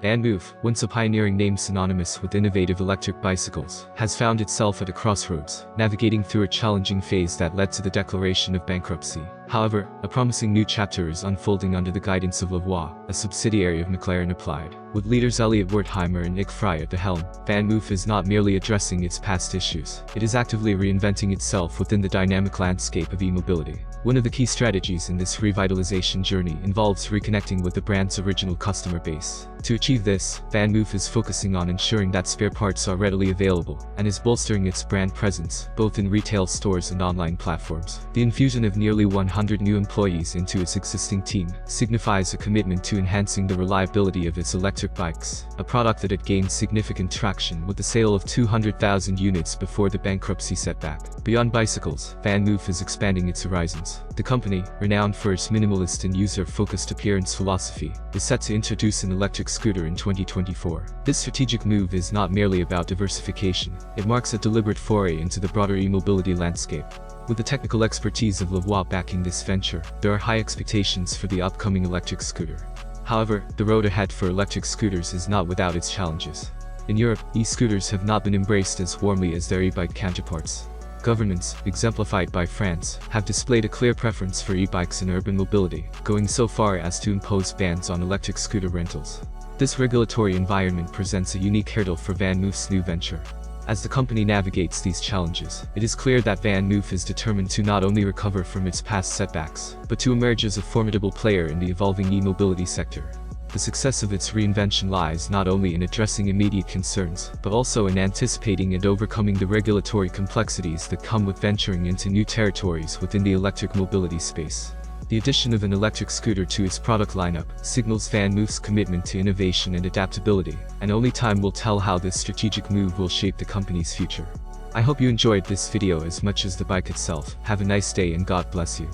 VanMoof, once a pioneering name synonymous with innovative electric bicycles, has found itself at a crossroads, navigating through a challenging phase that led to the declaration of bankruptcy. However, a promising new chapter is unfolding under the guidance of Lavoie, a subsidiary of McLaren Applied. With leaders Elliot Wertheimer and Nick Fry at the helm, VanMoof is not merely addressing its past issues, it is actively reinventing itself within the dynamic landscape of e-mobility. One of the key strategies in this revitalization journey involves reconnecting with the brand's original customer base. To achieve this, VanMoof is focusing on ensuring that spare parts are readily available, and is bolstering its brand presence, both in retail stores and online platforms. The infusion of nearly 100 new employees into its existing team signifies a commitment to enhancing the reliability of its electric bikes, a product that had gained significant traction with the sale of 200,000 units before the bankruptcy setback. Beyond bicycles, VanMoof is expanding its horizons. The company, renowned for its minimalist and user-focused appearance philosophy, is set to introduce an electric scooter in 2024. This strategic move is not merely about diversification, it marks a deliberate foray into the broader e-mobility landscape. With the technical expertise of Lavoie backing this venture, there are high expectations for the upcoming electric scooter. However, the road ahead for electric scooters is not without its challenges. In Europe, e-scooters have not been embraced as warmly as their e-bike counterparts. Governments, exemplified by France, have displayed a clear preference for e-bikes in urban mobility, going so far as to impose bans on electric scooter rentals. This regulatory environment presents a unique hurdle for VanMoof's new venture. As the company navigates these challenges, it is clear that VanMoof is determined to not only recover from its past setbacks, but to emerge as a formidable player in the evolving e-mobility sector. The success of its reinvention lies not only in addressing immediate concerns, but also in anticipating and overcoming the regulatory complexities that come with venturing into new territories within the electric mobility space. The addition of an electric scooter to its product lineup signals VanMoof's commitment to innovation and adaptability, and only time will tell how this strategic move will shape the company's future. I hope you enjoyed this video as much as the bike itself. Have a nice day and God bless you.